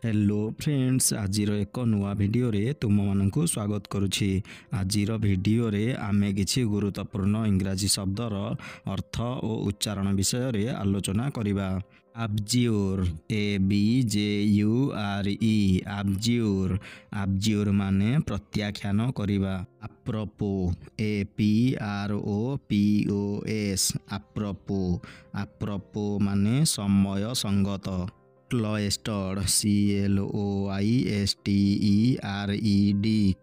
Hello friends, आजिर एक नुआ video रे तुम मानकु स्वागत करुछि। आजिर भिडियो रे आमे किछि गुरुत्वपूर्ण इंग्राजी शब्दर अर्थ और उच्चारण विषय रे आलोचना करिबा। आब्ज्यूर, ABJURE, आब्ज्यूर। आब्ज्यूर माने प्रत्याख्यान करिबा। अप्रोपो, APROPOS, अप्रोपो। अप्रोपो माने समय संगत। क्लॉइस्टेड, CLOISTERED,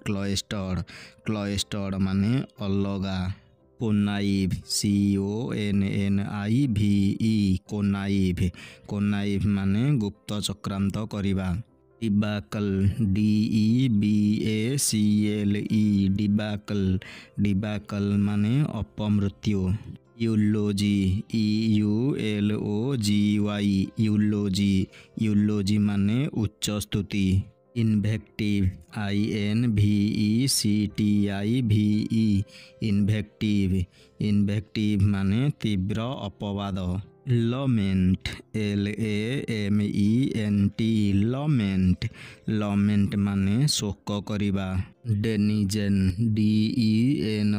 क्लॉइस्टेड। क्लॉइस्टेड माने अलगा। कोनाइव, CONNIVE, कोनाइव। कोनाइव माने गुप्त चक्रांत करिबा। डिबाकल, DEBACLE, डिबाकल। डिबाकल माने अपमृत्यु। यूलोजी, EULOGY, यूलोजी। यूलोजी माने उच्च स्तुति। इन्वेक्टिव, INVECTIVE, इन्वेक्टिव। इन्वेक्टिव माने तीव्र अपवाद। लमेंट, LAMENT, लमेंट। लमेंट माने शोक करिबा। डेनिजेन, DENIZEN,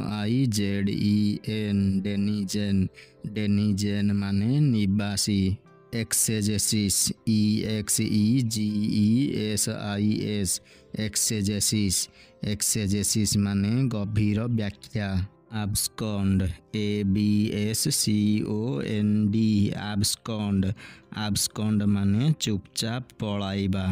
डेनिजेन। डेनिजेन माने निवासी। एक्सेजेसिस, EXEGESIS, एक्सेजेसिस। एक्सेजेसिस माने गभीर व्याख्या। आब्सकॉन्ड, ABSCOND, आब्सकॉन्ड। आब्सकॉन्ड माने चुपचाप पलाइबा।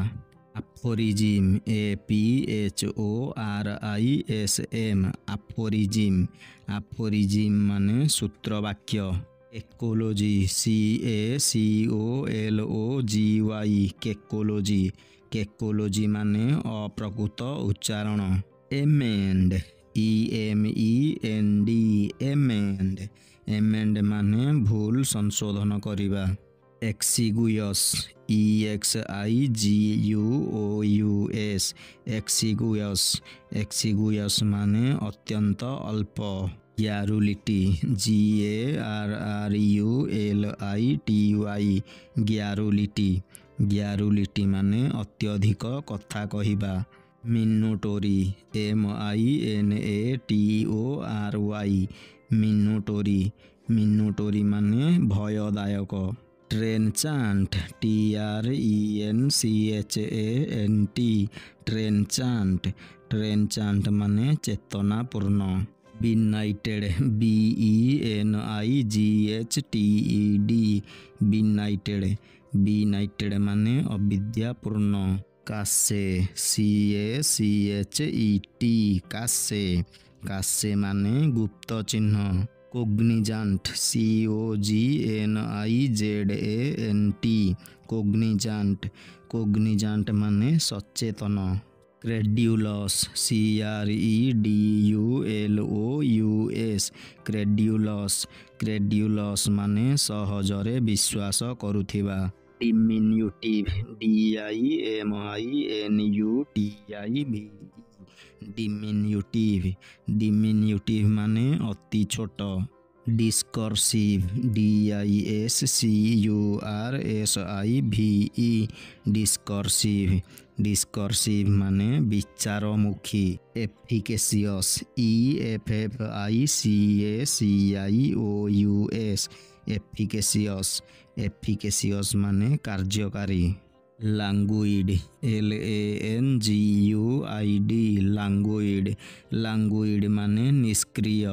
अफोरिजिम, APHORISM, अफोरिजिम। अफोरिजिम माने सूत्रवाक्य। एकोलोजी, CACOLOGY, केकोलोजी। केकोलोजी माने अप्रकृत उच्चारण। Amend, EMEND, amend. एमेंड माने भूल संशोधन करिबा। एक्सिगुयस, EXIGUOUS, एक्सिगुयस। एक्सिगुयस माने अत्यंत अल्प। ग्यारुलिटी, GARRULITY, ग्यारुलिटी। ग्यारुलिटी माने अत्यधिक कथा कहिबा। मिनोटोरी, MINATORY, मिनोटोरी। मिनोटोरी माने भयदायक। ट्रेनचांट, TRENCHANT, ट्रेनचांट। ट्रेनचांट माने चेतनापूर्ण। बिनाइटेड, BENIGHTED, बिनाइटेड। बिनाइटेड माने अविद्यापूर्ण। कासे, CACHET, कासे। कासे माने गुप्त चिन्ह। कोग्निजांट, COGNIZANT, कोग्निजांट। कोग्निजांट माने सचेतन। क्रेड्यूलस, CREDULOUS, क्रेड्यूलस। क्रेड्यूलस माने सहजरे विश्वास करुथिबा। डिमिन्यूटिव, DIMINUTIVE, डिमिन्यूटिव। डिमिन्यूटिव माने अति छोट। Discursive, DISCURSIVE, discursive. डिस्कर्सिव माने विचारमुखी। एफिकेसियस, EFFICACIOUS, एफिकेसियस। एफिकेसियस माने कार्यकारी। लैंग्विड, LANGUID, लैंग्विड। लैंग्विड माने निष्क्रिय।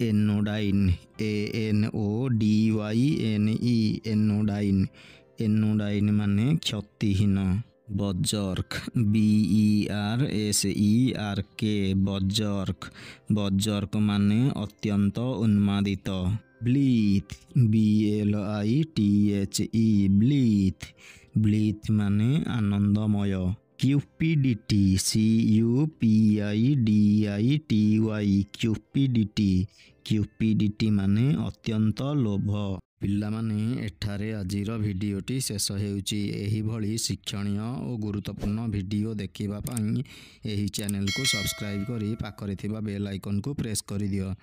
Anodyne, ANODYNE, anodyne. एनोडाइन माने क्षतिहीन। बजर्क, BERSERK, बजर्क। बजर्क माने अत्यंत उन्मादित। ब्लीथ, BLITHE, ब्लीथ। ब्लीथ माने आनंदमय। Cupidity, CUPIDITY, cupidity. क्यूपिडिटी माने अत्यंत लोभ। पिलामाने एठारे आजिर भिडियोटी शेष हेउची। एही भली शिक्षणीय और गुरुत्वपूर्ण भिडियो देखिबा पाई एही चैनल को सब्सक्राइब करी पाखरे थिबा बेल आइकन को प्रेस करि दियो।